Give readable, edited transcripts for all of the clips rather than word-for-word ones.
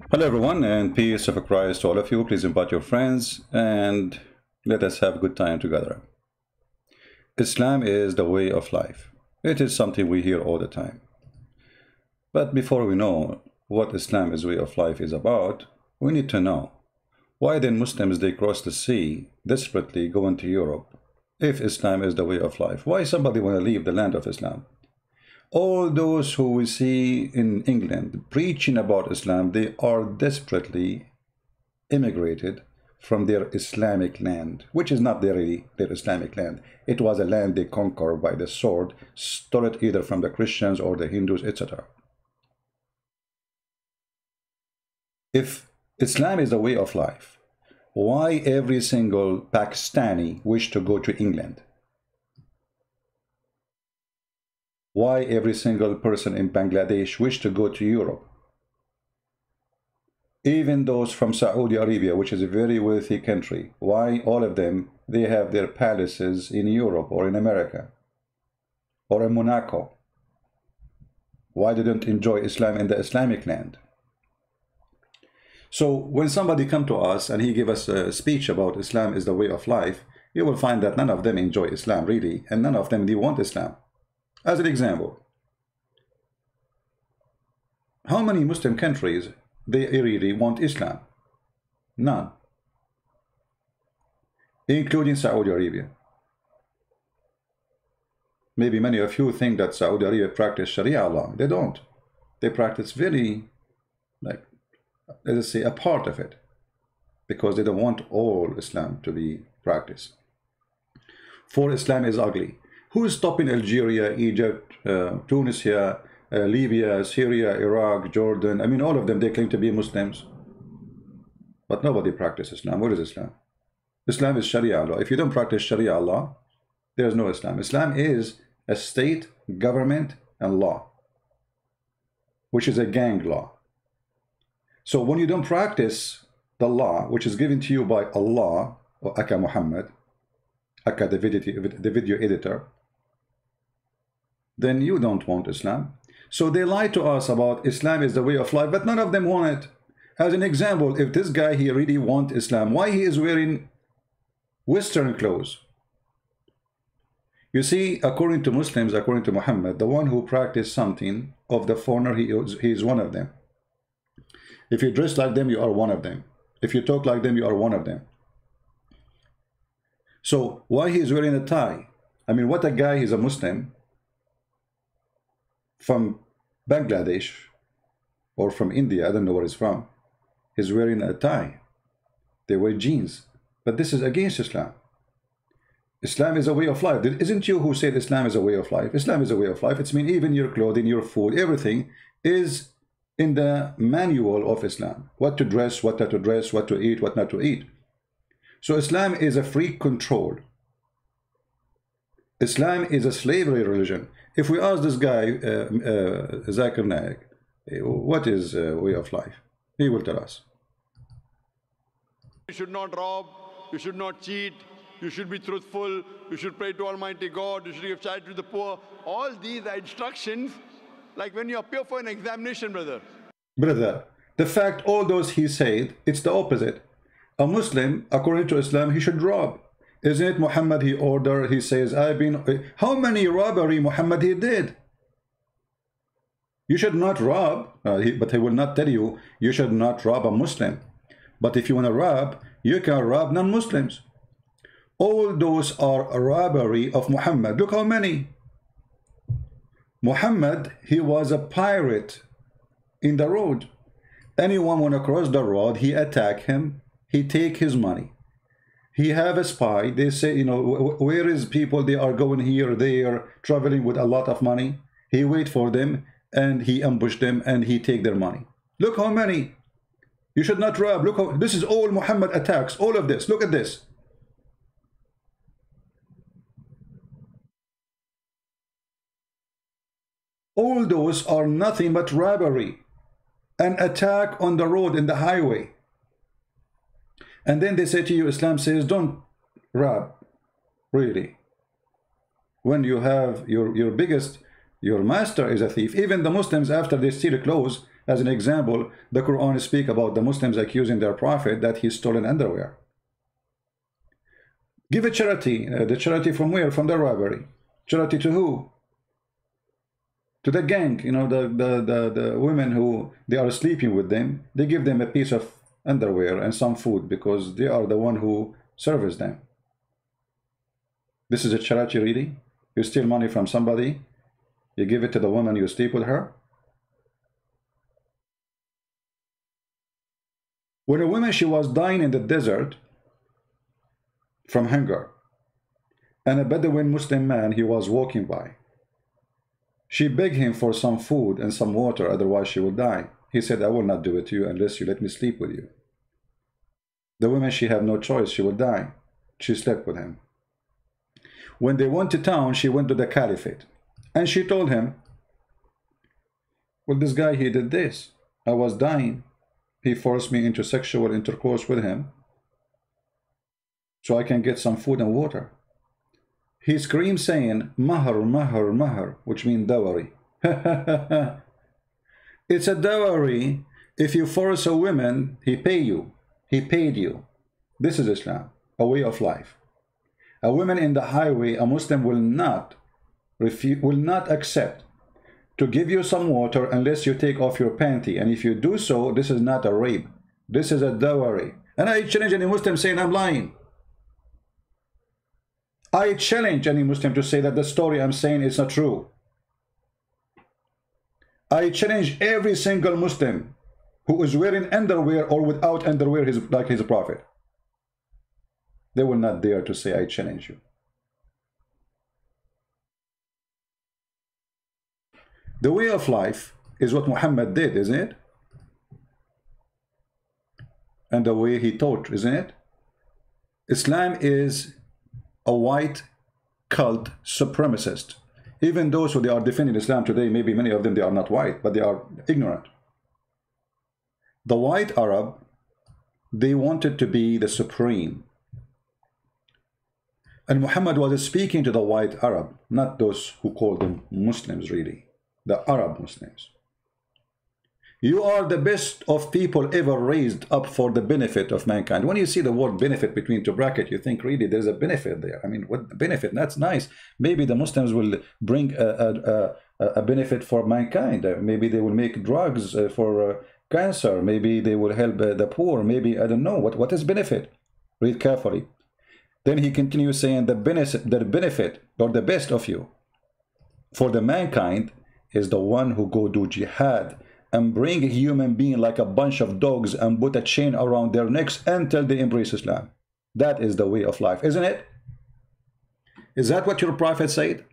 Hello, everyone, and peace of Christ to all of you. Please invite your friends and let us have a good time together. Islam is the way of life. It is something we hear all the time. But before we know what Islam is way of life is about, we need to know why then Muslims they cross the sea desperately going to Europe if Islam is the way of life. Why somebody want to leave the land of Islam? All those who we see in England preaching about Islam, they are desperately immigrated from their Islamic land, which is not really their Islamic land. It was a land they conquered by the sword, stole it either from the Christians or the Hindus, etc. If Islam is the way of life, why every single Pakistani wish to go to England? Why every single person in Bangladesh wish to go to Europe? Even those from Saudi Arabia, which is a very wealthy country, why all of them, they have their palaces in Europe or in America or in Monaco? Why they don't enjoy Islam in the Islamic land? So when somebody come to us and he give us a speech about Islam is the way of life, you will find that none of them enjoy Islam really, and none of them they want Islam. As an example, how many Muslim countries they really want Islam? None, including Saudi Arabia. Maybe many of you think that Saudi Arabia practice Sharia law. They don't. They practice very, like, let us say, a part of it, because they don't want all Islam to be practiced. For Islam is ugly. Who is stopping Algeria, Egypt, Tunisia, Libya, Syria, Iraq, Jordan? I mean, all of them, they claim to be Muslims. But nobody practices Islam. What is Islam? Islam is Sharia law. If you don't practice Sharia law, there is no Islam. Islam is a state, government, and law, which is a gang law. So when you don't practice the law, which is given to you by Allah, or Aka Muhammad, Aka the video editor, then you don't want Islam. So they lie to us about Islam is the way of life, but none of them want it. As an example, if this guy, he really wants Islam, why he is wearing Western clothes? You see, according to Muslims, according to Muhammad, the one who practices something of the foreigner, he is one of them. If you dress like them, you are one of them. If you talk like them, you are one of them. So why he is wearing a tie? I mean, what a guy, he's a Muslim from Bangladesh or from India, I don't know where he's from, he's wearing a tie. They wear jeans. But this is against Islam. Islam is a way of life. Isn't you who said Islam is a way of life? Islam is a way of life. It's mean even your clothing, your food, everything is in the manual of Islam. What to dress, what not to dress, what to eat, what not to eat. So Islam is a free control. Islam is a slavery religion. If we ask this guy, Zakir Naik, what is way of life? He will tell us. You should not rob, you should not cheat, you should be truthful, you should pray to Almighty God, you should give charity to the poor. All these are instructions like when you appear for an examination, brother. Brother, the fact all those he said, it's the opposite. A Muslim, according to Islam, he should rob. Isn't it Muhammad he ordered, he says, how many robbery Muhammad he did? You should not rob, but he will not tell you, you should not rob a Muslim. But if you want to rob, you can rob non-Muslims. All those are a robbery of Muhammad. Look how many. Muhammad, he was a pirate in the road. Anyone want to cross the road, he attack him, he take his money. He have a spy. They say, you know, where is people? They are going here, there, traveling with a lot of money. He wait for them and he ambush them and he take their money. Look how many. You should not rob. Look how, this is all Muhammad attacks. All of this. Look at this. All those are nothing but robbery. An attack on the road, in the highway. And then they say to you, Islam says, don't rob. Really. When you have your biggest, your master is a thief. Even the Muslims, after they steal clothes, As an example, the Quran speaks about the Muslims accusing their prophet that he stolen underwear. Give a charity. The charity from where? From the robbery. Charity to who? To the gang. You know, the women who they are sleeping with them. They give them a piece of underwear and some food because they are the one who serves them. This is a charity, really? You steal money from somebody, you give it to the woman, you sleep with her. When a woman, she was dying in the desert from hunger, and a Bedouin Muslim man, he was walking by. She begged him for some food and some water, otherwise she would die. He said, I will not do it to you unless you let me sleep with you. The woman, she had no choice, she would die. She slept with him. When they went to town, she went to the caliphate. And she told him, well, this guy, he did this. I was dying. He forced me into sexual intercourse with him so I can get some food and water. He screamed saying, Mahar, Mahar, Mahar, which means dowry. It's a dowry. If you force a woman, he pay you. He paid you. This is Islam, a way of life. A woman in the highway, a Muslim will not accept to give you some water unless you take off your panty. And if you do so, this is not a rape. This is a dowry. And I challenge any Muslim saying I'm lying. I challenge any Muslim to say that the story I'm saying is not true. I challenge every single Muslim who is wearing underwear or without underwear like his prophet. They will not dare to say, I challenge you. The way of life is what Muhammad did, isn't it? And the way he taught, isn't it? Islam is a white cult supremacist. Even those who they are defending Islam today, maybe many of them, they are not white, but they are ignorant. The white Arab, they wanted to be the supreme. And Muhammad was speaking to the white Arab, not those who call them Muslims really, the Arab Muslims. You are the best of people ever raised up for the benefit of mankind. When you see the word benefit between two brackets, you think really there's a benefit there. I mean, what benefit? That's nice. Maybe the Muslims will bring a benefit for mankind. Maybe they will make drugs for cancer. Maybe they will help the poor. Maybe, I don't know. What is benefit? Read carefully. Then he continues saying the benefit or the best of you for the mankind is the one who go do jihad and bring a human being like a bunch of dogs and put a chain around their necks until they embrace Islam. That is the way of life, isn't it? Is that what your prophet said?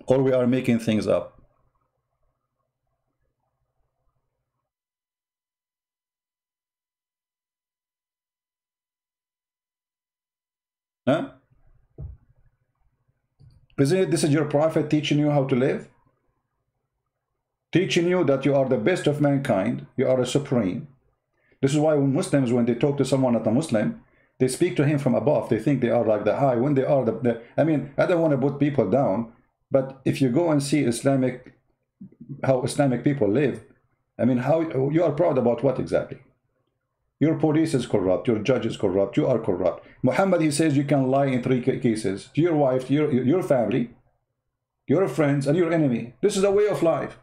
Or we are making things up? Huh? Isn't it this is your prophet teaching you how to live? Teaching you that you are the best of mankind, you are a supreme. This is why when Muslims, when they talk to someone not a Muslim, they speak to him from above. They think they are like the high, when they are I mean, I don't want to put people down, but if you go and see how Islamic people live, I mean, how you are proud about what exactly? Your police is corrupt, your judge is corrupt, you are corrupt. Muhammad, he says you can lie in 3 cases, to your wife, to your family, your friends, and your enemy. This is a way of life.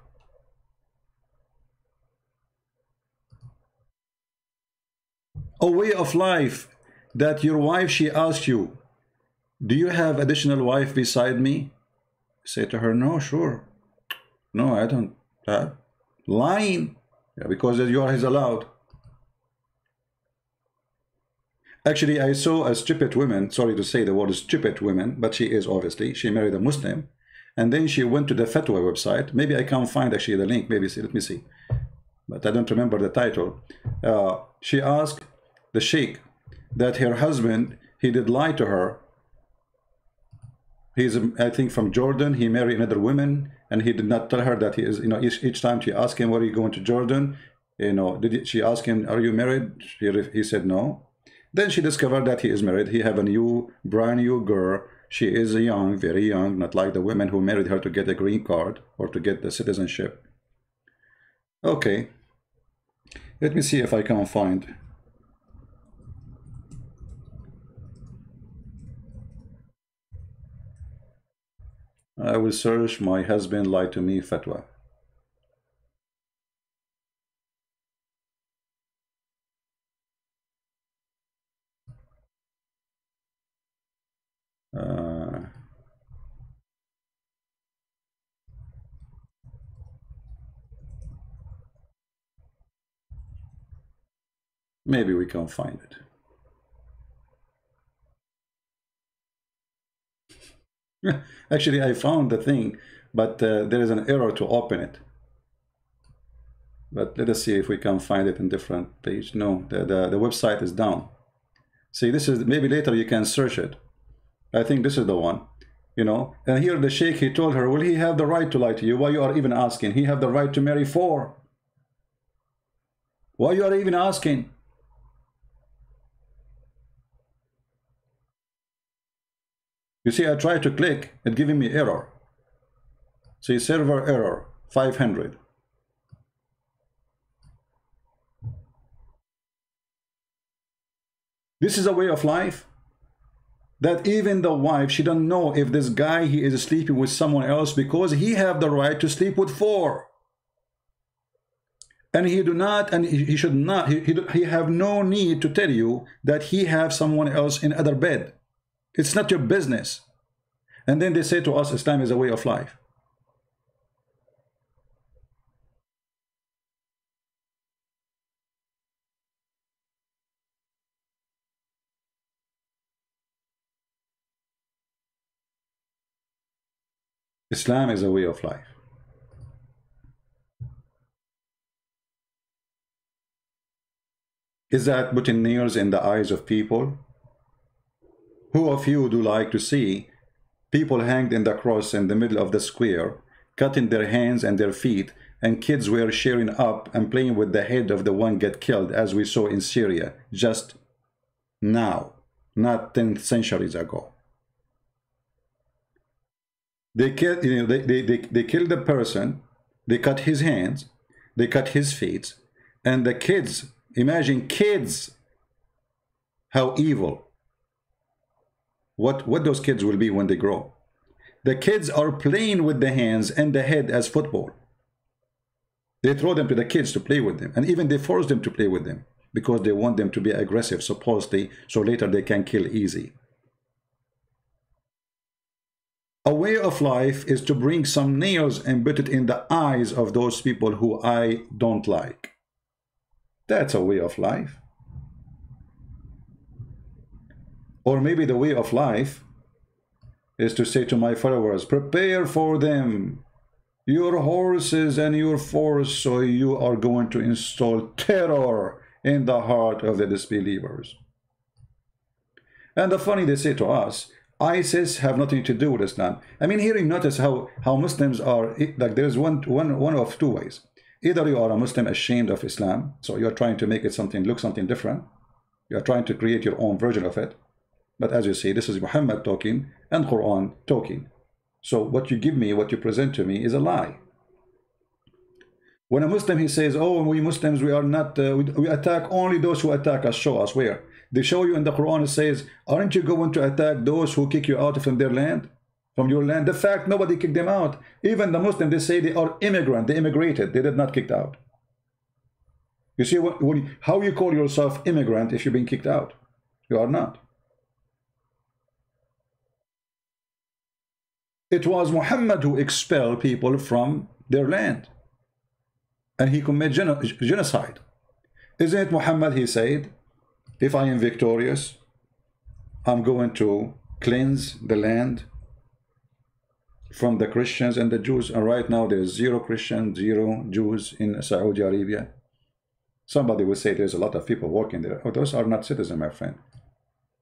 A way of life that your wife, she asks you, do you have additional wife beside me? Say to her, no, sure. No, I don't. Lying. Yeah, because yours is allowed. Actually, I saw a stupid woman, sorry to say the word stupid woman, but she is obviously, she married a Muslim. And then she went to the fatwa website. Maybe I can't find actually the link. Maybe, let me see. But I don't remember the title. She asked the sheikh that her husband, he did lie to her. He's, I think, from Jordan. He married another woman, and he did not tell her that he is, you know, each time she asked him, where are you going to Jordan? You know, she ask him, are you married? He said no. Then she discovered that he is married. He have a brand new girl. She is young, very young, not like the women who married her to get a green card or to get the citizenship. Okay, let me see if I can find. I will search "my husband lied to me" fatwa. Uh, Maybe we can find it. Actually, I found the thing, but there is an error to open it. But let us see if we can find it in different page. No, the website is down. See, this is, maybe later you can search it. I think this is the one, you know. And here the sheikh, he told her, will he have the right to lie to you? Why you are even asking? He have the right to marry four. Why you are even asking? You see, I try to click, it giving me error. See, server error, 500. This is a way of life that even the wife, she don't know if this guy, he is sleeping with someone else, because he have the right to sleep with four. And he do not, and he should not, he have no need to tell you that he have someone else in other bed. It's not your business. And then they say to us, Islam is a way of life. Islam is a way of life. Is that putting nails in the eyes of people? Who of you do like to see people hanged in the cross in the middle of the square, cutting their hands and their feet, and kids were cheering up and playing with the head of the one get killed, as we saw in Syria just now, not 10 centuries ago? They killed, you know, they killed the person, they cut his hands, they cut his feet, and the kids, imagine kids, how evil. What those kids will be when they grow. The kids are playing with the hands and the head as football. They throw them to the kids to play with them, and even they force them to play with them because they want them to be aggressive, supposedly, so later they can kill easy. A way of life is to bring some nails and put it in the eyes of those people who I don't like. That's a way of life. Or maybe the way of life is to say to my followers, prepare for them your horses and your force, so you are going to install terror in the heart of the disbelievers. And the funny, they say to us, ISIS have nothing to do with Islam. I mean, here you notice how Muslims are, like there's one of two ways. Either you are a Muslim ashamed of Islam, so you're trying to make it look something different. You're trying to create your own version of it. But as you see, this is Muhammad talking and Quran talking. So what you give me, what you present to me is a lie. When a Muslim, he says, oh, we Muslims, we are not, we attack only those who attack us. Show us where. They show you in the Quran, it says, aren't you going to attack those who kick you out from their land? From your land? The fact, nobody kicked them out. Even the Muslims, they say they are immigrant. They immigrated. They did not kicked out. You see, how you call yourself immigrant if you've been kicked out? You are not. It was Muhammad who expelled people from their land. And he committed genocide. Isn't it Muhammad, he said, if I am victorious, I'm going to cleanse the land from the Christians and the Jews. And right now there's 0 Christians, 0 Jews in Saudi Arabia. Somebody will say there's a lot of people working there. Oh, those are not citizens, my friend.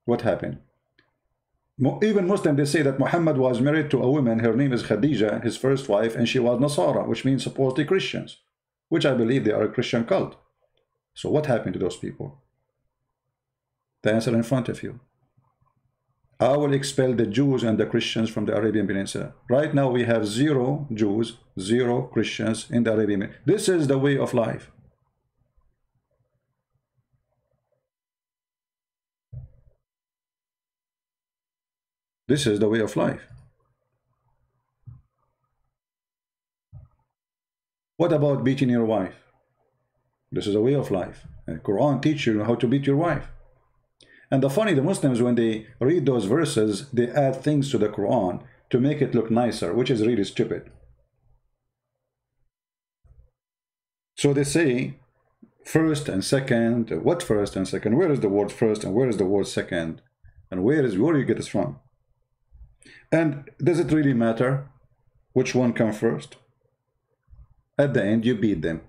What happened? Even Muslim, they say that Muhammad was married to a woman, her name is Khadija, his first wife, and she was Nasara, which means supposedly Christians, which I believe they are a Christian cult. So what happened to those people? The answer in front of you. I will expel the Jews and the Christians from the Arabian Peninsula. Right now we have 0 Jews, 0 Christians in the Arabian Peninsula. This is the way of life. This is the way of life. What about beating your wife? This is a way of life. The Quran teaches you how to beat your wife. And the Muslims, when they read those verses, they add things to the Quran to make it look nicer, which is really stupid. So they say first and second. What first and second? Where is the word first and where is the word second? And where you get this from? And does it really matter which one comes first? At the end, you beat them.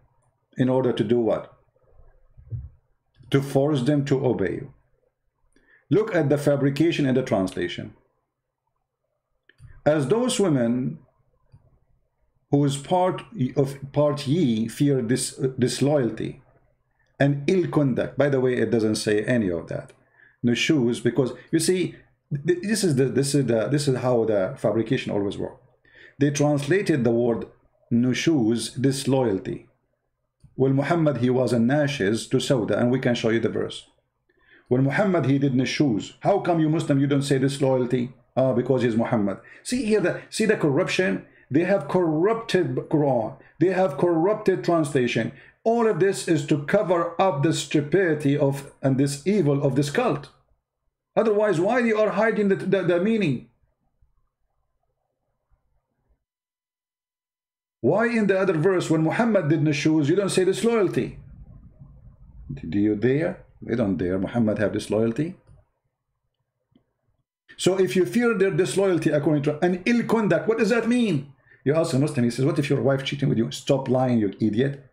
In order to do what? To force them to obey you. Look at the fabrication and the translation. As those women whose part ye fear disloyalty and ill conduct. By the way, it doesn't say any of that. No shoes, because you see, this is how the fabrication always works. They translated the word nushuz, disloyalty. Well, Muhammad, he was a nashiz to Sauda, and we can show you the verse. When Muhammad, he did nushuz. How come you Muslim, you don't say disloyalty? Because he's Muhammad. See here, see the corruption? They have corrupted Quran. They have corrupted translation. All of this is to cover up the stupidity of and this evil of this cult. Otherwise, why you are hiding the meaning? Why in the other verse, when Muhammad did nushuz, you don't say disloyalty? Do you dare? They don't dare. Muhammad have disloyalty. So if you fear their disloyalty according to an ill conduct, what does that mean? You ask a Muslim, he says, what if your wife cheating with you? Stop lying, you idiot.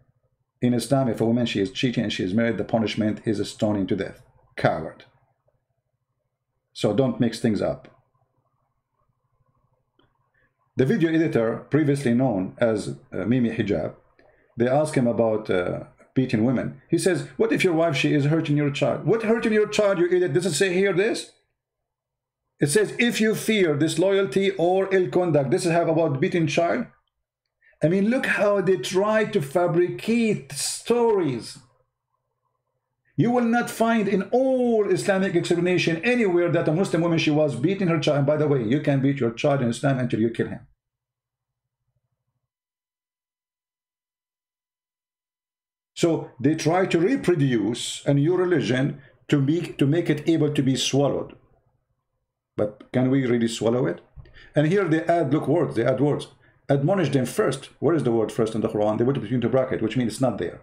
In Islam, if a woman, she is cheating and she is married, the punishment is a stoning to death. Coward. So don't mix things up. The video editor, previously known as Mimi Hijab, they ask him about beating women. He says, what if your wife, she is hurting your child? What hurting your child, you idiot? Does it say here this? It says, if you fear disloyalty or ill conduct, this is how about beating child. I mean, look how they try to fabricate stories. You will not find in all Islamic explanation anywhere that a Muslim woman, she was beating her child. And by the way, you can beat your child in Islam until you kill him. So they try to reproduce a new religion to make it able to be swallowed. But can we really swallow it? And here they add, look, words, they add words. Admonish them first. Where is the word first in the Quran? They put it between the bracket, which means it's not there.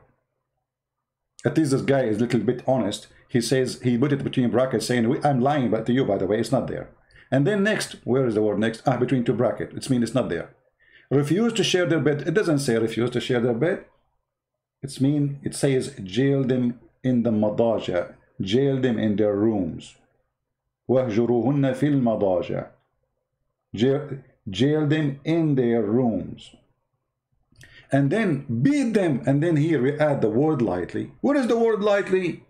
At least this guy is a little bit honest. He says, he put it between brackets saying, I'm lying to you, by the way, it's not there. And then next, where is the word next? Between two brackets, it means it's not there. Refuse to share their bed. It doesn't say refuse to share their bed. It says jail them in the madaja. Jail them in their rooms. وَهْجُرُوهُنَّ فِي الْمَضَاجِعِ. Jail them in their rooms. And then beat them. And then here we add the word lightly. What is the word lightly?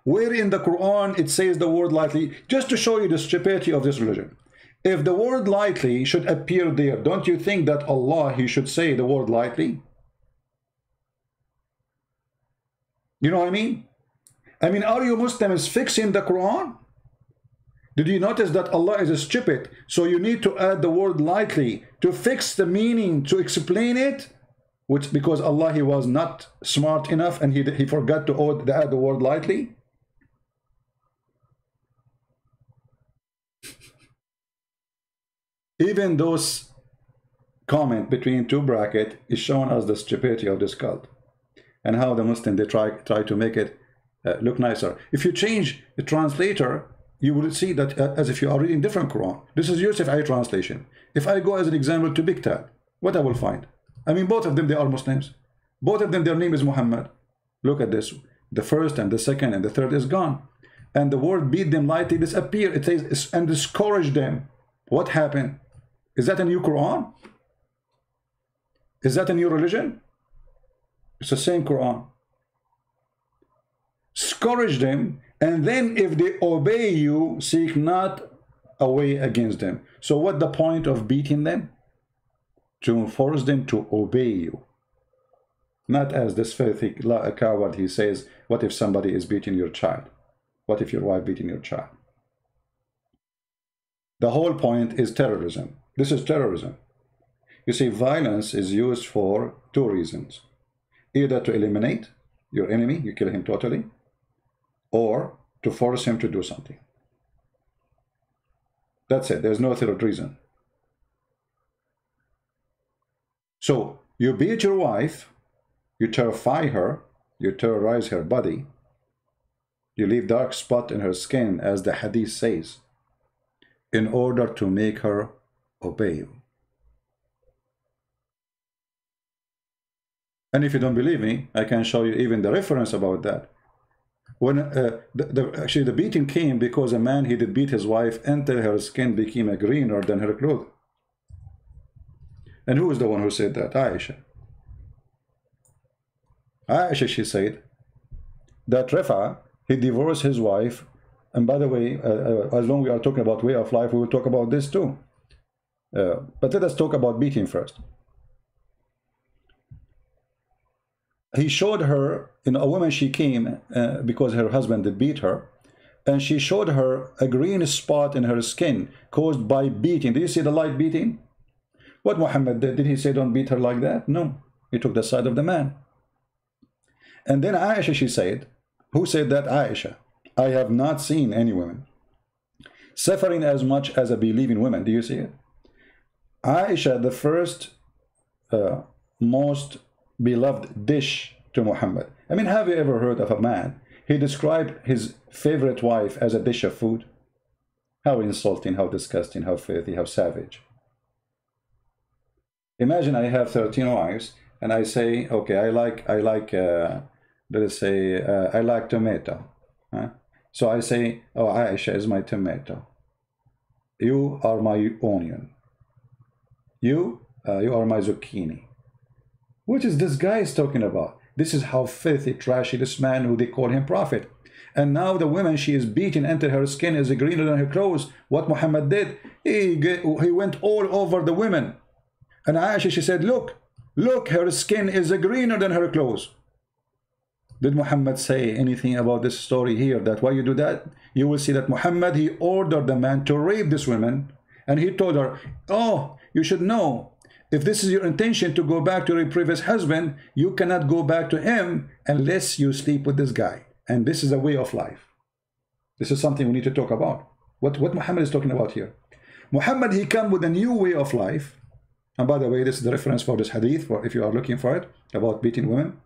Where in the Quran it says the word lightly? Just to show you the stupidity of this religion. If the word lightly should appear there, don't you think that Allah, he should say the word lightly? You know what I mean? I mean, are you Muslims fixing the Quran? Did you notice that Allah is stupid? So you need to add the word lightly to fix the meaning, to explain it, which because Allah, he was not smart enough and he forgot to add the word lightly. Even those comment between two brackets is showing us the stupidity of this cult and how the Muslim, they try to make it look nicer. If you change the translator, you will see that as if you are reading different Quran. This is Yusuf I translation. If I go as an example to Big Tab, what I will find? I mean, both of them, they are Muslims. Both of them, their name is Muhammad. Look at this. The first and the second and the third is gone. And the word beat them lightly disappear. It says, and discourage them. What happened? Is that a new Quran? Is that a new religion? It's the same Quran. Scourge them And then if they obey you, seek not a way against them. So what the point of beating them? To force them to obey you. Not as this filthy coward, he says, what if somebody is beating your child? What if your wife beating your child? The whole point is terrorism. This is terrorism. You see, violence is used for two reasons. Either to eliminate your enemy, you kill him totally, or to force him to do something. That's it. There's no third reason. So you beat your wife, you terrify her, you terrorize her body, you leave dark spot in her skin, as the hadith says, in order to make her obey you. And if you don't believe me, I can show you even the reference about that. When actually the beating came because a man, he did beat his wife until her skin became greener than her clothes. And who is the one who said that? Aisha. Aisha, she said that Rifa, he divorced his wife. And by the way, as long as we are talking about way of life, we will talk about this too. But let us talk about beating first. He showed her, a woman, she came because her husband did beat her, and she showed her a green spot in her skin caused by beating. Did you see the light beating? What Muhammad did he say don't beat her like that? No, he took the side of the man. And then Aisha, she said, who said that? Aisha. I have not seen any woman suffering as much as a believing woman. Do you see it? Aisha, the first most beloved dish to Muhammad. I mean, have you ever heard of a man, he described his favorite wife as a dish of food? How insulting, how disgusting, how filthy, how savage. Imagine I have 13 wives and I say, okay, I like let us say, I like tomato. So I say, oh, Aisha is my tomato. You are my onion. You are my zucchini. What is this guy is talking about? This is how filthy, trashy this man who they call him prophet. And now the woman, she is beaten until her skin is greener than her clothes. What Muhammad did, he went all over the women. And Aisha, she said, look, her skin is greener than her clothes. Did Muhammad say anything about this story here, that why you do that? You will see that Muhammad, he ordered the man to rape this woman. And he told her, oh, you should know, if this is your intention to go back to your previous husband, you cannot go back to him unless you sleep with this guy. And this is a way of life. This is something we need to talk about. What Muhammad is talking about here. Muhammad, he come with a new way of life. And by the way, this is the reference for this hadith, for if you are looking for it, about beating women.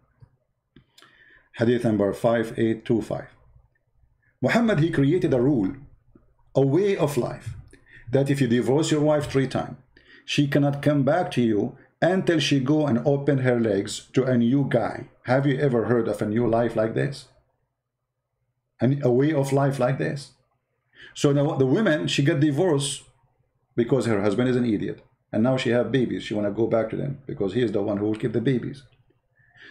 Hadith number 5825. Muhammad, he created a rule, a way of life, that if you divorce your wife 3 times, she cannot come back to you until she go and open her legs to a new guy. Have you ever heard of a new life like this? And a way of life like this? So now the woman, she got divorced because her husband is an idiot. And now she have babies. She want to go back to them because he is the one who will keep the babies.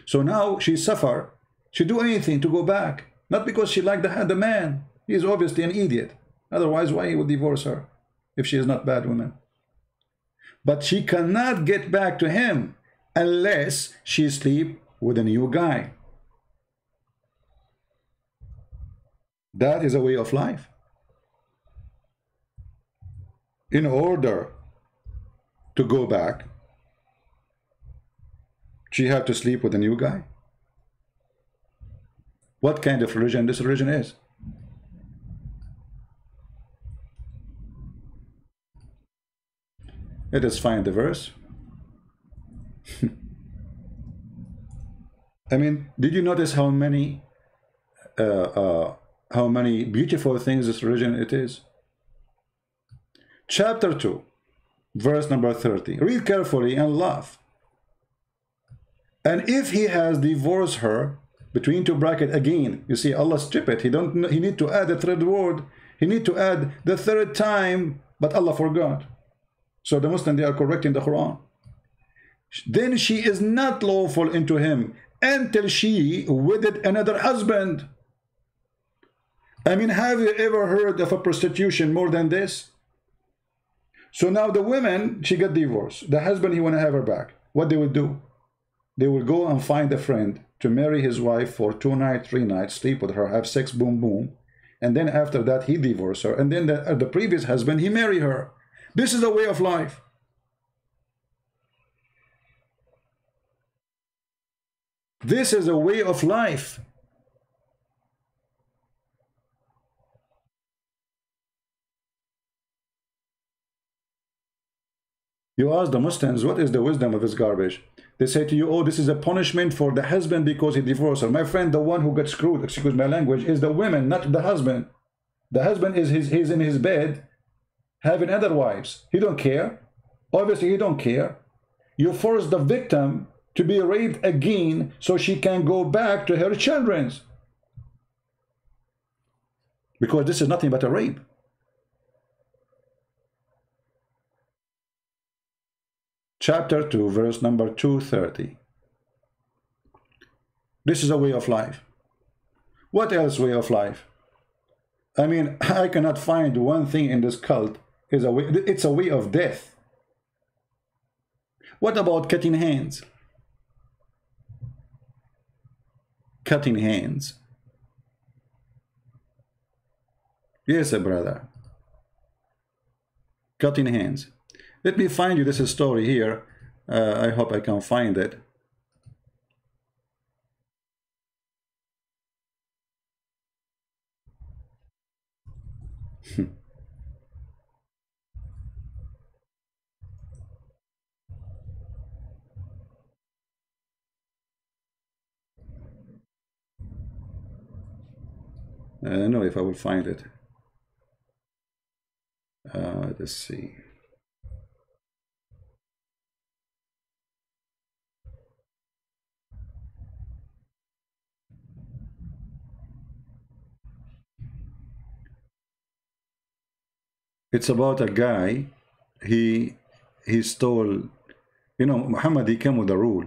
So now she suffer. She do anything to go back. Not because she liked the man. He is obviously an idiot. Otherwise, why he would divorce her if she is not bad woman? But she cannot get back to him unless she sleep with a new guy. That is a way of life. In order to go back, she had to sleep with a new guy. What kind of religion this religion is? Let us find the verse. I mean, did you notice how many beautiful things this religion it is? Chapter 2, verse number 30. Read carefully and laugh. And if he has divorced her, between 2 brackets again, you see, Allah stupid. He need to add the 3rd word. He need to add the 3rd time, but Allah forgot. So the Muslims, they are correcting the Quran. Then she is not lawful into him until she wedded another husband. I mean, have you ever heard of a prostitution more than this? So now the woman, she got divorced. The husband, he want to have her back. What they would do? They will go and find a friend to marry his wife for 2 nights, 3 nights, sleep with her, have sex, boom, boom. And then after that, he divorced her. And then the previous husband, he marry her. This is a way of life. This is a way of life. You ask the Muslims, what is the wisdom of this garbage? They say to you, oh, this is a punishment for the husband because he divorced her. My friend, the one who got screwed, excuse my language, is the women, not the husband. The husband is he's in his bed having other wives. He don't care. Obviously, he don't care. You force the victim to be raped again so she can go back to her children's. Because this is nothing but a rape. Chapter 2, verse number 230. This is a way of life. What else way of life? I mean, I cannot find one thing in this cult is a way. It's a way of death. What about cutting hands? Cutting hands. Yes, brother. Cutting hands. Let me find you this story here. I hope I can find it. I don't know if I will find it. Let's see. It's about a guy. He stole. You know, Muhammad, he came with a rule.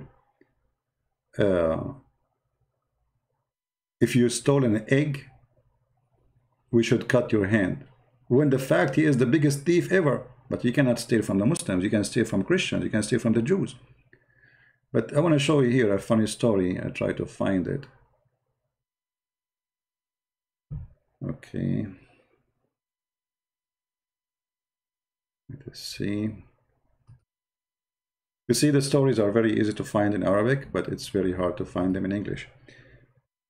If you stole an egg, we should cut your hand. When the fact he is the biggest thief ever. But you cannot steal from the Muslims. You can steal from Christians. You can steal from the Jews. But I want to show you here a funny story. I try to find it. Okay. Let's see. You see, the stories are very easy to find in Arabic, but it's very hard to find them in English.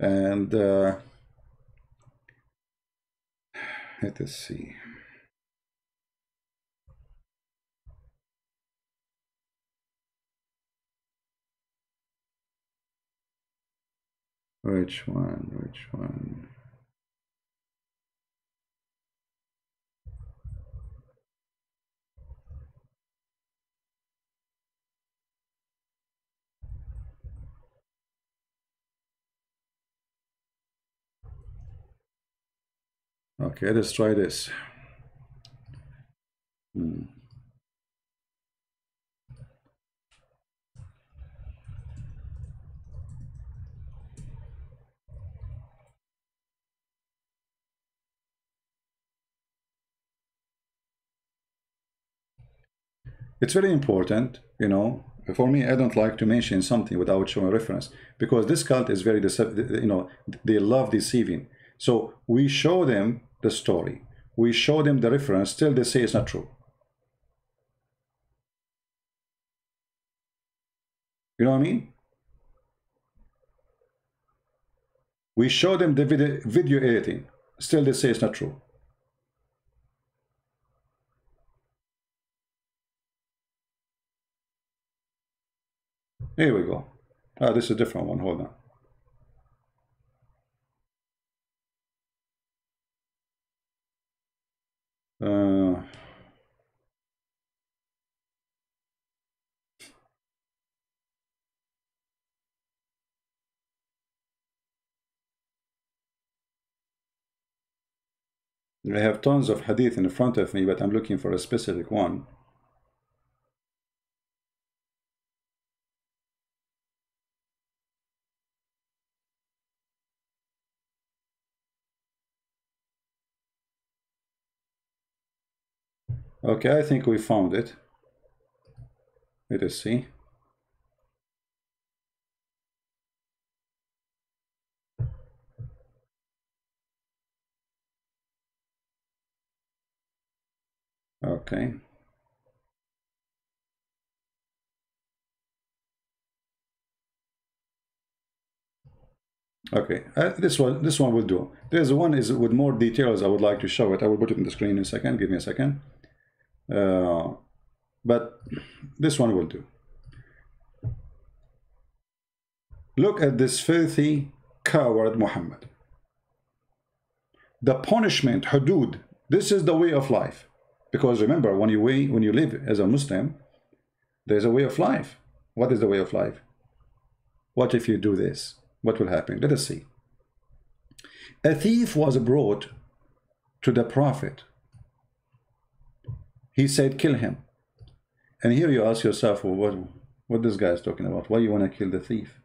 And let us see. Which one? Which one? Okay, let's try this. It's very important, you know. For me, I don't like to mention something without showing reference because this cult is very, you know, they love deceiving. So we show them the story, we show them the reference, still they say it's not true. You know what I mean? We show them the video editing, still they say it's not true. Here we go. This is a different one. Hold on. I have tons of hadith in front of me, but I'm looking for a specific one. Okay, I think we found it. Let us see. Okay. Okay, this one will do. There's one is with more details. I would like to show it. I will put it in the screen in a second. Give me a second. But this one will do. Look at this filthy coward Muhammad. The punishment, hudud. This is the way of life. Because remember, when you live as a Muslim, there's a way of life. What is the way of life? What if you do this? What will happen? Let us see. A thief was brought to the Prophet. He said, kill him. And here you ask yourself, well, what this guy is talking about? Why you want to kill the thief?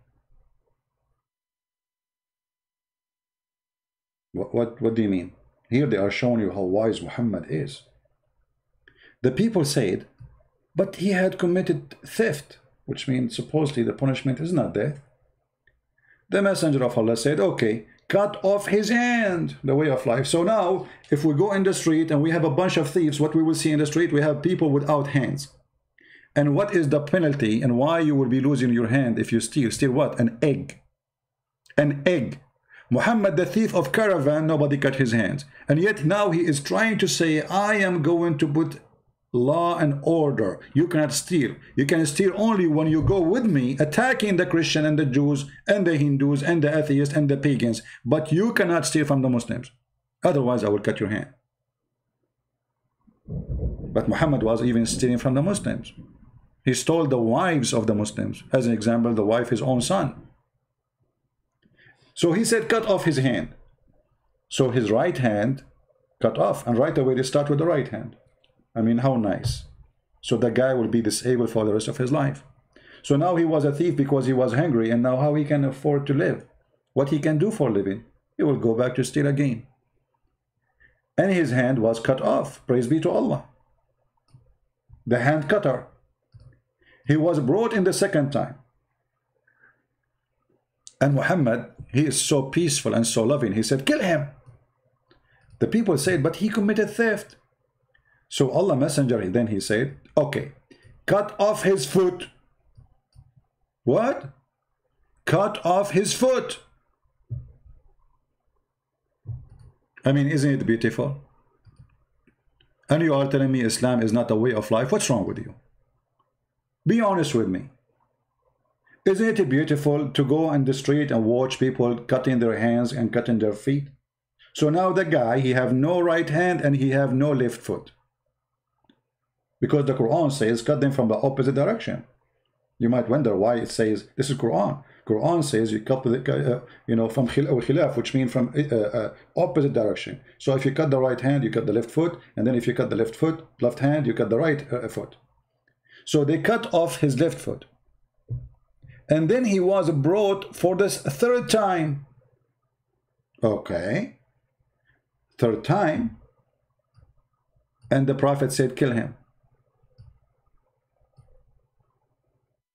What do you mean? Here they are showing you how wise Muhammad is. The people said, but he had committed theft, which means supposedly the punishment is not death. The messenger of Allah said, okay, cut off his hand, the way of life. So now, if we go in the street and we have a bunch of thieves, what we will see in the street, we have people without hands. And what is the penalty and why you will be losing your hand if you steal? Steal what? An egg. An egg. Muhammad, the thief of caravan, nobody cut his hands. And yet now he is trying to say, I am going to put law and order. You cannot steal. You can steal only when you go with me, attacking the Christian and the Jews and the Hindus and the atheists and the pagans. But you cannot steal from the Muslims. Otherwise, I will cut your hand. But Muhammad was even stealing from the Muslims. He stole the wives of the Muslims. As an example, the wife, his own son. So he said, cut off his hand. So his right hand cut off. And right away, they start with the right hand. I mean, how nice. So the guy will be disabled for the rest of his life. So now he was a thief because he was hungry. And now how he can afford to live? What he can do for a living? He will go back to steal again. And his hand was cut off. Praise be to Allah. The hand cutter. He was brought in the second time. And Muhammad, he is so peaceful and so loving. He said, kill him. The people said, but he committed theft. So Allah Messenger, then he said, okay, cut off his foot. What? Cut off his foot. I mean, isn't it beautiful? And you are telling me Islam is not a way of life? What's wrong with you? Be honest with me. Isn't it beautiful to go on the street and watch people cutting their hands and cutting their feet? So now the guy, he have no right hand and he have no left foot. Because the Quran says, cut them from the opposite direction. You might wonder why it says, this is Quran. Quran says you cut the, from khilaf, which means from opposite direction. So if you cut the right hand, you cut the left foot. And then if you cut the left hand, you cut the right foot. So they cut off his left foot. And then he was brought for this third time. Okay. Third time. And the Prophet said, kill him.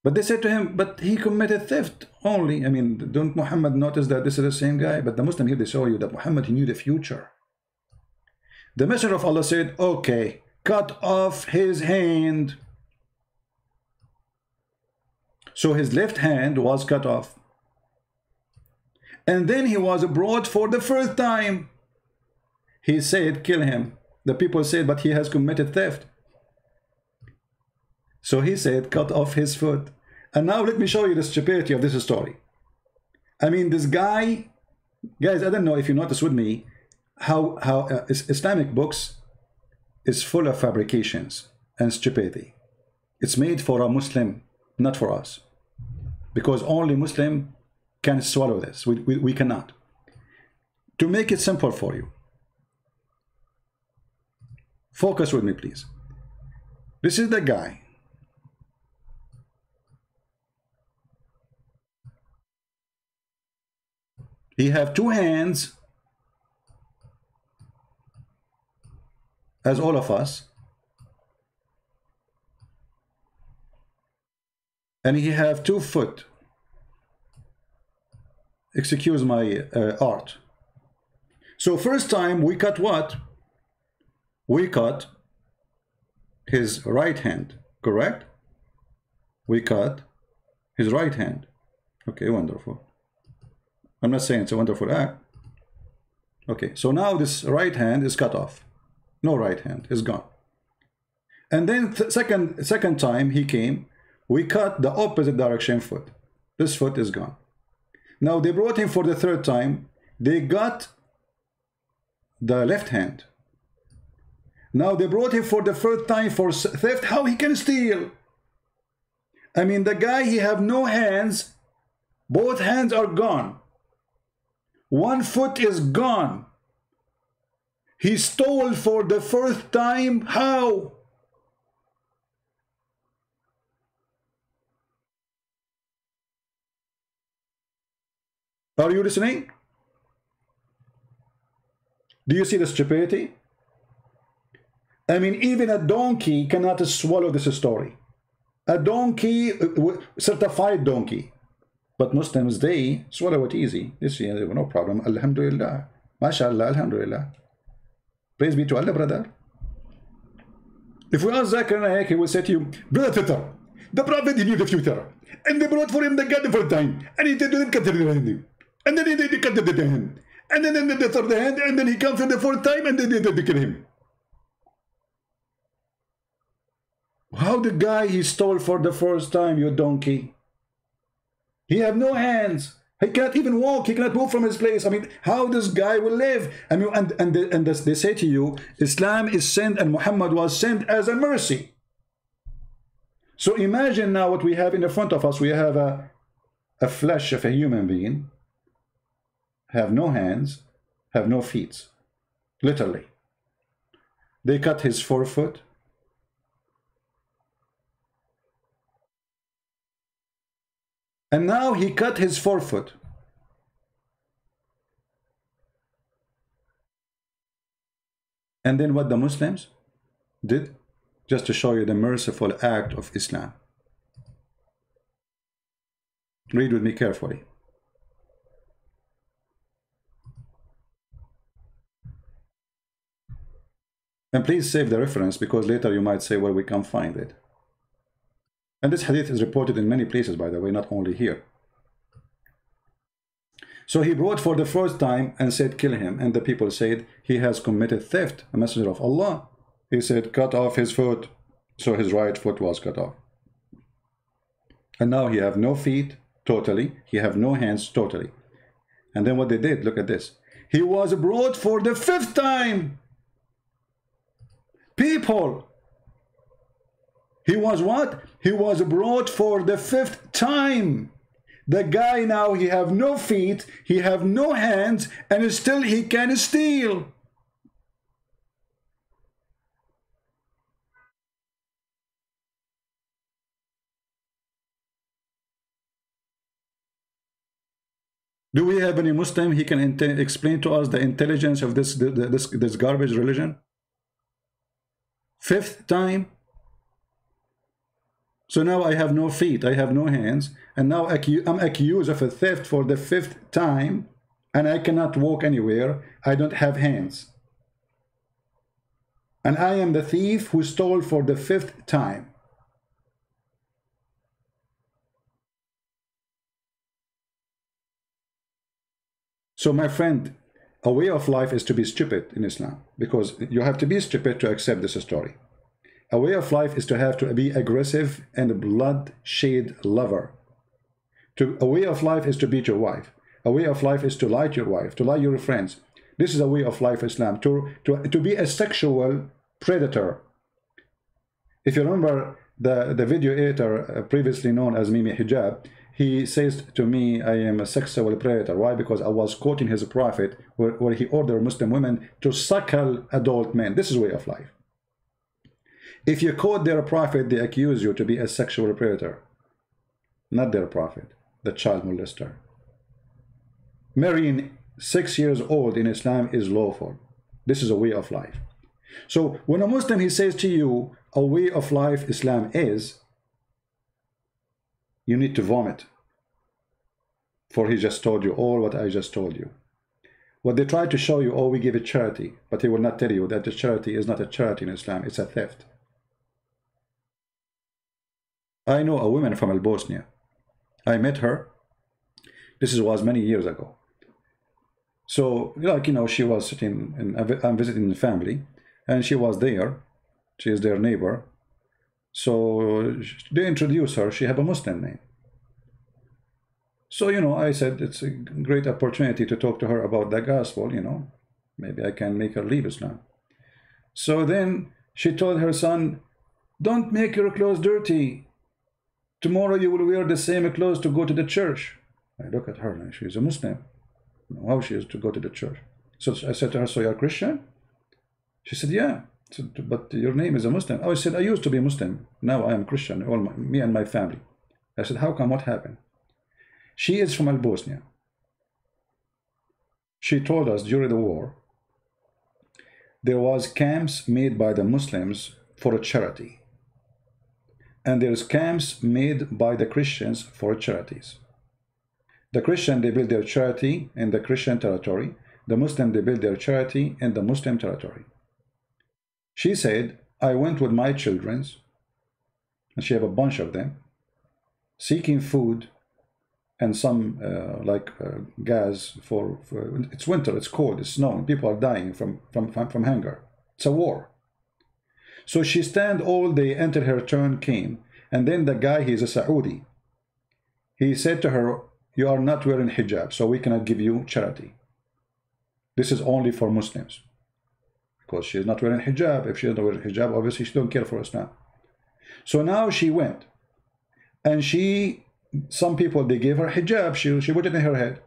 But they said to him, but he committed theft only. I mean, don't Muhammad notice that this is the same guy? But the Muslim here, they show you that Muhammad, he knew the future. The Messenger of Allah said, okay, cut off his hand. So his left hand was cut off. And then he was brought for the first time. He said, kill him. The people said, but he has committed theft. So he said, cut off his foot. And now let me show you the stupidity of this story. I mean, this guy, guys, I don't know if you notice with me, how Islamic books is full of fabrications and stupidity. It's made for a Muslim, not for us. Because only Muslim can swallow this. We cannot. To make it simple for you, focus with me, please. This is the guy. He have two hands, as all of us, and he have 2 foot. Excuse my art. So first time we cut what? We cut his right hand, correct? We cut his right hand. Okay, wonderful. I'm not saying it's a wonderful act. Okay, so now this right hand is cut off. No right hand is gone. And then second time he came, we cut the opposite direction foot. This foot is gone. Now they brought him for the 3rd time. They got the left hand. Now they brought him for the 3rd time for theft. How he can steal? I mean, the guy, he have no hands. Both hands are gone. 1 foot is gone. He stole for the 1st time. How? Are you listening? Do you see the stupidity? I mean, even a donkey cannot swallow this story. A donkey, certified donkey. But Muslims, they swallow it easy. This year, no problem. Alhamdulillah. MashaAllah, Alhamdulillah. Praise be to Allah, brother. If we ask Zakir Naik, he will say to you, Brother Twitter, the Prophet, he knew the future. And they brought for him the gun for time. And he didn't cut the hand. And then they cut the hand. And then the 3rd hand. And then he comes for the 4th time. And then they kill him. How the guy he stole for the 1st time, you donkey? He have no hands. He cannot even walk. He cannot move from his place. I mean, how this guy will live? I mean, and they say to you, Islam is sent and Muhammad was sent as a mercy. So imagine now what we have in the front of us. We have a flesh of a human being, have no hands, have no feet. Literally. They cut his 4 foot. And now he cut his 4 foot. And then what the Muslims did, just to show you the merciful act of Islam. Read with me carefully. And please save the reference, because later you might say, well, we can't find it. And this hadith is reported in many places, by the way, not only here. So he brought for the 1st time and said, kill him. And the people said, he has committed theft, a messenger of Allah. He said, cut off his foot. So his right foot was cut off. And now he have no feet, totally. He have no hands, totally. And then what they did, look at this. He was brought for the 5th time. People. He was what? He was brought for the 5th time. The guy now, he have no feet, he have no hands, and still he can steal. Do we have any Muslim he can explain to us the intelligence of this garbage religion? 5th time. So now I have no feet, I have no hands, and now I'm accused of a theft for the 5th time, and I cannot walk anywhere. I don't have hands. And I am the thief who stole for the 5th time. So my friend, a way of life is to be stupid in Islam, because you have to be stupid to accept this story. A way of life is to have to be aggressive and bloodshed lover. A way of life is to beat your wife. A way of life is to lie to your wife, to lie to your friends. This is a way of life, Islam, to be a sexual predator. If you remember the video editor previously known as Mimi Hijab, he says to me, I am a sexual predator. Why? Because I was quoting his prophet where he ordered Muslim women to suckle adult men. This is way of life. If you quote their prophet, they accuse you to be a sexual predator. Not their prophet, the child molester. Marrying 6 years old in Islam is lawful. This is a way of life. So when a Muslim, he says to you, a way of life Islam is, you need to vomit. For he just told you all what I just told you. What they try to show you, oh, we give it charity, but he will not tell you that the charity is not a charity in Islam, it's a theft. I know a woman from Bosnia. I met her. This was many years ago. So, like, you know, she was sitting, I'm visiting the family, and she was there. She is their neighbor. So they introduced her. She had a Muslim name. So, you know, I said it's a great opportunity to talk to her about the gospel, you know. Maybe I can make her leave Islam. So then she told her son, don't make your clothes dirty. Tomorrow you will wear the same clothes to go to the church. I look at her and she's a Muslim. How she is to go to the church? So I said to her, so you're a Christian? She said, yeah. I said, but your name is a Muslim. Oh, I said, I used to be Muslim. Now I am Christian, me and my family. I said, how come? What happened? She is from Bosnia. She told us during the war, there was camps made by the Muslims for a charity. And there's camps made by the Christians for charities. The Christian, they build their charity in the Christian territory. The Muslim, they build their charity in the Muslim territory. She said, I went with my children, and she have a bunch of them, seeking food and some gas for it's winter, it's cold, it's snowing, people are dying from hunger. It's a war. So she stand all day until her turn came, and then the guy, he's a Saudi. He said to her, you are not wearing hijab, so we cannot give you charity. This is only for Muslims. Because she is not wearing hijab. If she is not wearing hijab, obviously she don't care for Islam. So now she went, and some people, they gave her hijab, she put it in her head.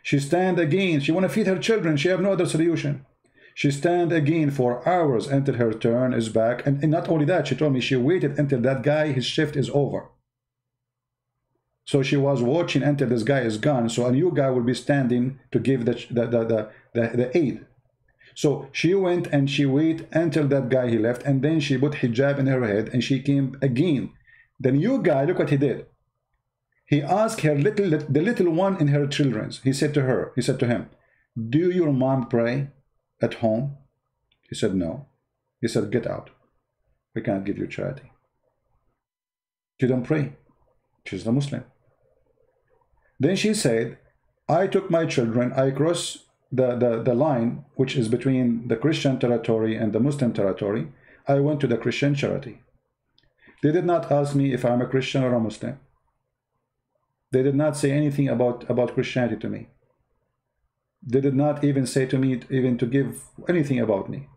She stand again, she want to feed her children, she have no other solution. She stand again for hours until her turn is back, and not only that, she told me she waited until that guy, his shift is over. So she was watching until this guy is gone, so a new guy will be standing to give the aid. So she went and she waited until that guy, he left, and then she put hijab in her head, and she came again. The new guy, look what he did. He asked her the little one in her children's. He said to him, do your mom pray at home? He said, no. He said, get out. We can't give you charity. She don't pray. She's a Muslim. Then she said, I took my children, I crossed the line, which is between the Christian territory and the Muslim territory. I went to the Christian charity. They did not ask me if I'm a Christian or a Muslim. They did not say anything about Christianity to me. They did not even say to me, even to give anything about me.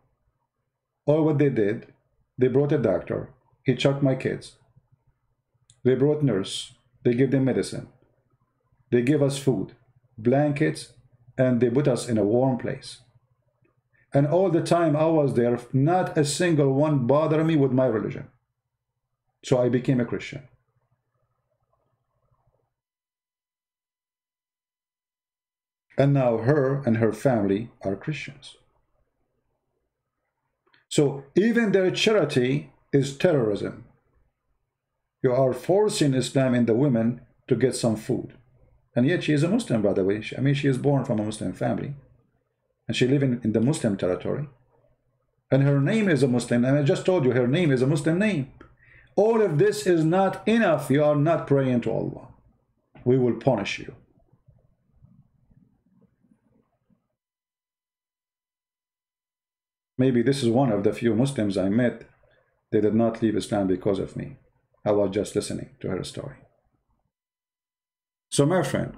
All what they did, they brought a doctor. He checked my kids. They brought nurse. They gave them medicine. They gave us food, blankets, and they put us in a warm place. And all the time I was there, not a single one bothered me with my religion. So I became a Christian. And now her and her family are Christians. So even their charity is terrorism. You are forcing Islam in the women to get some food. And yet she is a Muslim, by the way. I mean, she is born from a Muslim family. And she lives in the Muslim territory. And her name is a Muslim. And I just told you, her name is a Muslim name. All of this is not enough. You are not praying to Allah. We will punish you. Maybe this is one of the few Muslims I met. They did not leave Islam because of me. I was just listening to her story. So my friend,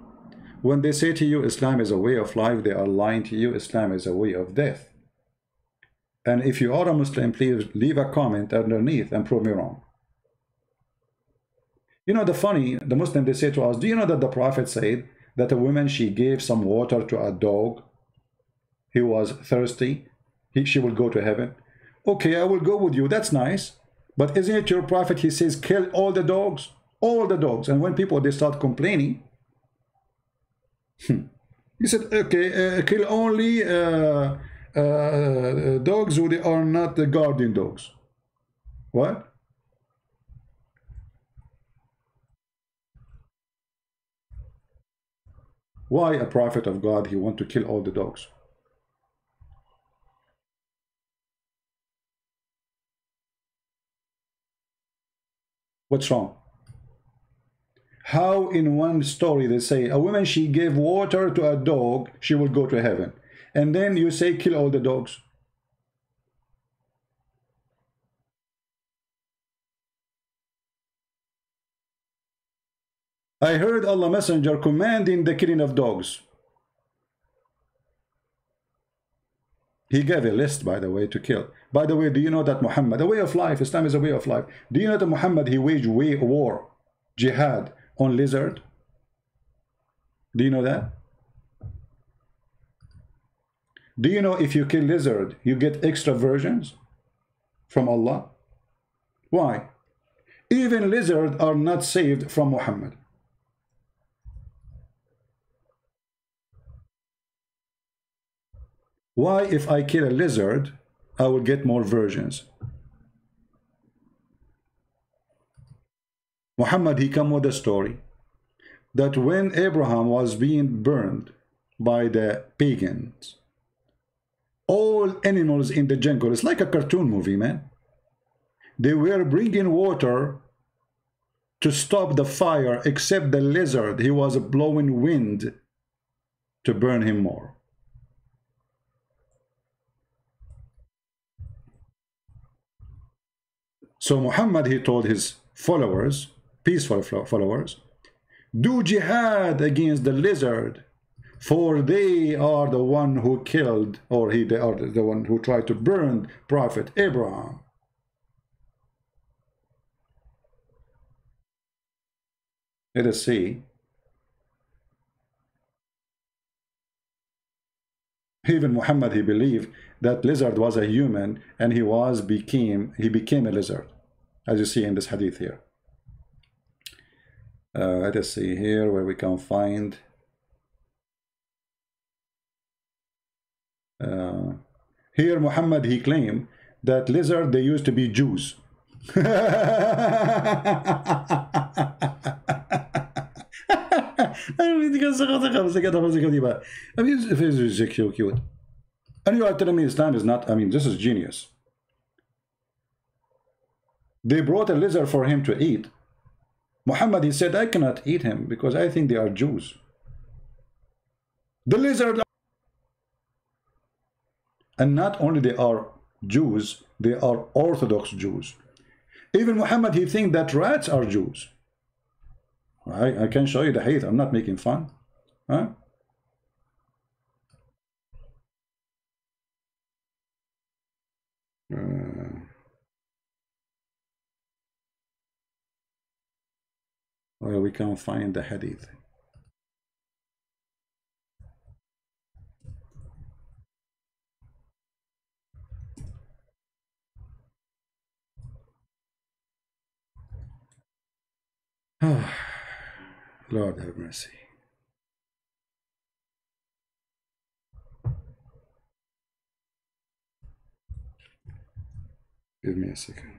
when they say to you Islam is a way of life, they are lying to you. Islam is a way of death. And if you are a Muslim, please leave a comment underneath and prove me wrong. You know, the Muslim, they say to us, do you know that the Prophet said that a woman, she gave some water to a dog? He was thirsty. She will go to heaven. Okay, I will go with you. That's nice. But isn't it your Prophet? He says, kill all the dogs. All the dogs. And when people, they start complaining, he said, okay, kill only dogs who they are not the guardian dogs. What? Why a prophet of God, he want to kill all the dogs? What's wrong? How in one story they say a woman, she gave water to a dog, she will go to heaven, and then you say kill all the dogs? I heard Allah Messenger commanding the killing of dogs. He gave a list, by the way, to kill. By the way, do you know that Muhammad, a way of life, Islam is a way of life. Do you know that Muhammad, he waged war, jihad, on lizard? Do you know that? Do you know if you kill lizard, you get extra versions from Allah? Why? Even lizards are not saved from Muhammad. Why, if I kill a lizard, I will get more versions? Muhammad, he come with a story that when Abraham was being burned by the pagans, all animals in the jungle, it's like a cartoon movie, man. They were bringing water to stop the fire, except the lizard. He was blowing wind to burn him more. So Muhammad, he told his followers, peaceful followers, do jihad against the lizard, for they are the one who killed, or they are the one who tried to burn Prophet Abraham. Let us see. Even Muhammad, he believed that lizard was a human, and he became a lizard, as you see in this hadith here. Let us see here where we can find. Here Muhammad, he claimed that lizard, they used to be Jews. I mean, it's so cute. And you are telling me Islam is not, I mean, this is genius. They brought a lizard for him to eat. Muhammad, he said, I cannot eat him because I think they are Jews. The lizard, and not only they are Jews, they are Orthodox Jews. Even Muhammad, he thinks that rats are Jews. I can show you the hadith. I'm not making fun. Huh? Well, we can find the hadith. Lord have mercy. Give me a second.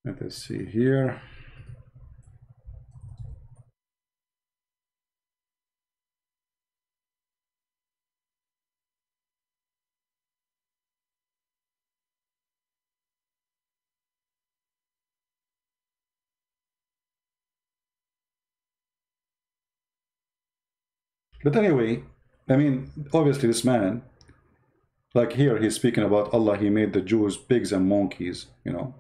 Let us see here. But anyway, I mean, obviously this man, like here, he's speaking about Allah, he made the Jews pigs and monkeys, you know.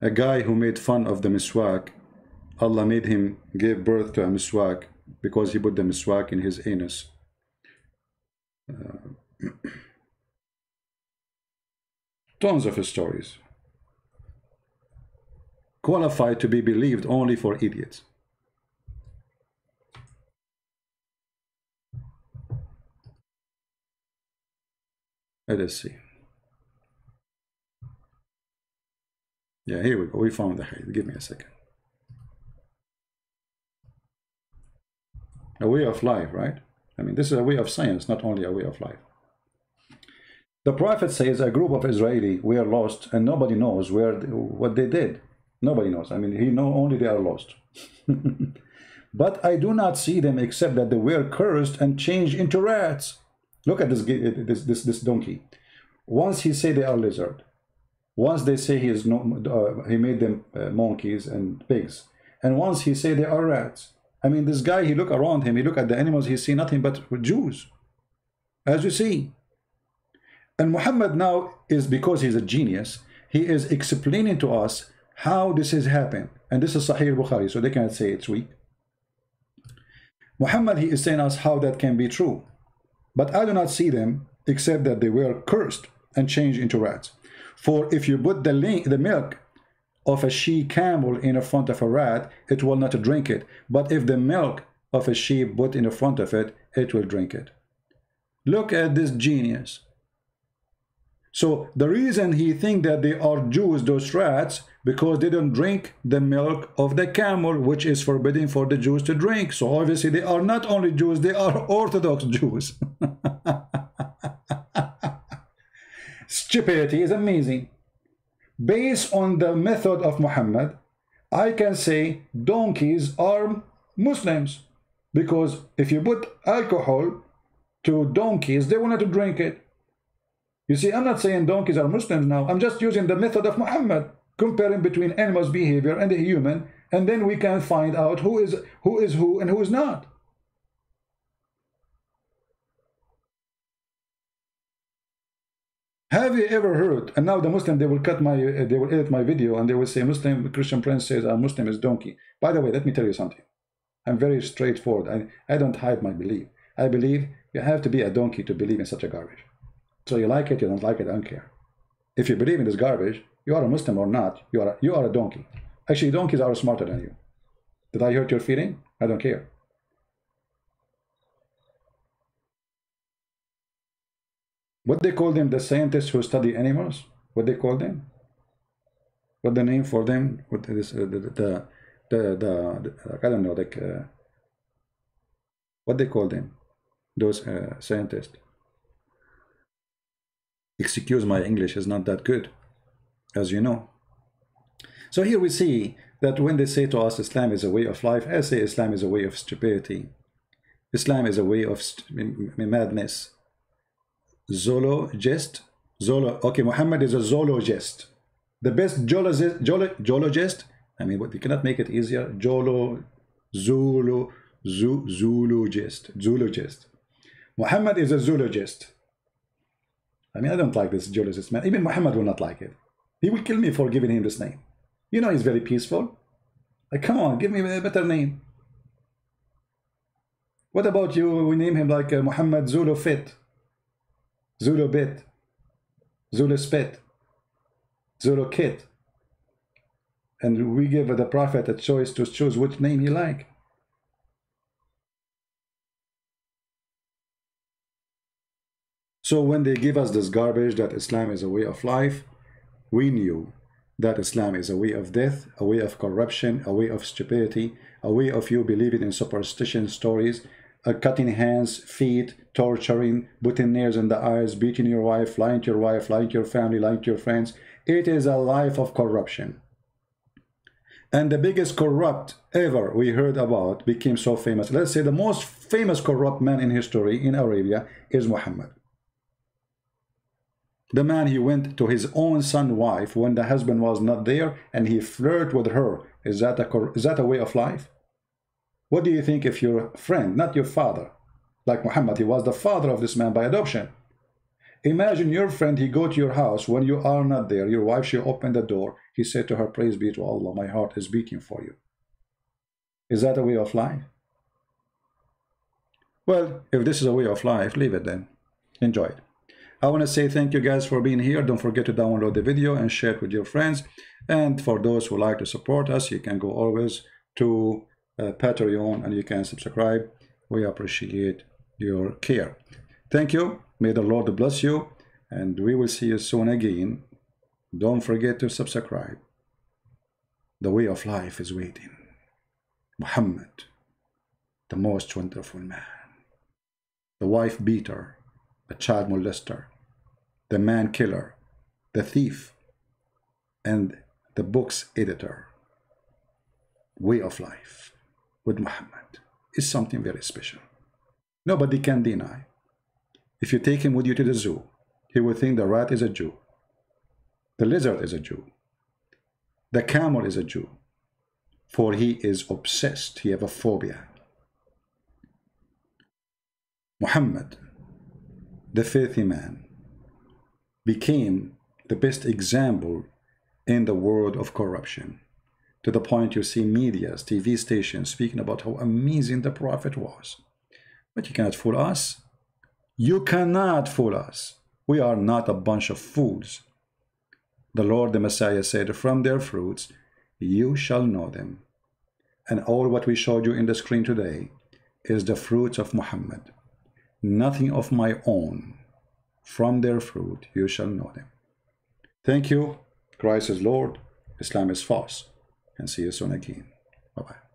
A guy who made fun of the miswak, Allah made him give birth to a miswak because he put the miswak in his anus. Tons of stories. Qualified to be believed only for idiots. Let us see. Yeah, here we go. We found the hadith. Give me a second. A way of life, right? I mean, this is a way of science, not only a way of life. The Prophet says a group of Israeli were lost and nobody knows what they did. Nobody knows. I mean, he know only they are lost. But I do not see them except that they were cursed and changed into rats. Look at this donkey. Once he say they are lizard. Once they say he made them monkeys and pigs. And once he say they are rats. I mean, this guy, he look around him, he look at the animals, he see nothing but Jews. As you see. And Muhammad now is, because he's a genius, he is explaining to us how this has happened. And this is Sahih Bukhari, so they cannot say it's weak. Muhammad, he is saying us how that can be true. But I do not see them except that they were cursed and changed into rats. For if you put the milk of a she-camel in front of a rat, it will not drink it. But if the milk of a sheep put in front of it, it will drink it. Look at this genius. So the reason he think that they are Jews, those rats, because they don't drink the milk of the camel, which is forbidden for the Jews to drink. So obviously they are not only Jews, they are Orthodox Jews. Stupidity is amazing. Based on the method of Muhammad, I can say donkeys are Muslims, because if you put alcohol to donkeys, they will not drink it. You see, I'm not saying donkeys are Muslims now. I'm just using the method of Muhammad, comparing between animals' behavior and the human, and then we can find out who is who and who is not. Have you ever heard? And now the Muslim, they will edit my video and they will say Muslim Christian Prince says a Muslim is donkey. By the way, let me tell you something. I'm very straightforward. I don't hide my belief. I believe you have to be a donkey to believe in such a garbage. So you like it, you don't like it, I don't care. If you believe in this garbage, you are a Muslim or not, you are a donkey. Actually, donkeys are smarter than you. Did I hurt your feeling? I don't care. What they call them, the scientists who study animals? What they call them? What the name for them? What is I don't know, like what they call them? Those scientists. Excuse my English is not that good, as you know. So here we see that when they say to us Islam is a way of life, I say Islam is a way of stupidity. Islam is a way of madness. Zoologist. Okay, Muhammad is a zoologist. The best zoologist. I mean, what, you cannot make it easier. Zoologist. Muhammad is a zoologist. I mean, I don't like this geologist man. Even Muhammad will not like it. He will kill me for giving him this name. You know, he's very peaceful. Like, come on, give me a better name. What about you? We name him like Muhammad Zulu Fit, Zulu Bit, Zulu Spit, Zulu Kit. And we give the Prophet a choice to choose which name he like. So when they give us this garbage that Islam is a way of life, we knew that Islam is a way of death, a way of corruption, a way of stupidity, a way of you believing in superstition stories, cutting hands, feet, torturing, putting nails in the eyes, beating your wife, lying to your family, lying to your friends. It is a life of corruption. And the biggest corrupt ever we heard about became so famous. Let's say the most famous corrupt man in history in Arabia is Muhammad. The man, he went to his own son's wife when the husband was not there and he flirted with her. Is that a way of life? What do you think if your friend, not your father, like Muhammad, he was the father of this man by adoption. Imagine your friend, he go to your house when you are not there. Your wife, she opened the door. He said to her, praise be to Allah, my heart is beating for you. Is that a way of life? Well, if this is a way of life, leave it then. Enjoy it. I want to say thank you guys for being here. Don't forget to download the video and share it with your friends. And for those who like to support us, you can go always to Patreon and you can subscribe. We appreciate your care. Thank you. May the Lord bless you. and we will see you soon again. Don't forget to subscribe. The way of life is waiting. Muhammad, the most wonderful man, the wife beater, the child molester, the man killer, the thief, and the book's editor. Way of life with Muhammad is something very special. Nobody can deny. If you take him with you to the zoo, he will think the rat is a Jew, the lizard is a Jew, the camel is a Jew, for he is obsessed, he has a phobia. Muhammad, the filthy man, became the best example in the world of corruption, to the point you see medias, TV stations speaking about how amazing the Prophet was. But you cannot fool us. You cannot fool us. We are not a bunch of fools. The Lord, the Messiah said, from their fruits you shall know them. And all what we showed you in the screen today is the fruits of Muhammad. Nothing of my own. From their fruit you shall know them. Thank you. Christ is Lord. Islam is false. And see you soon again. Bye-bye.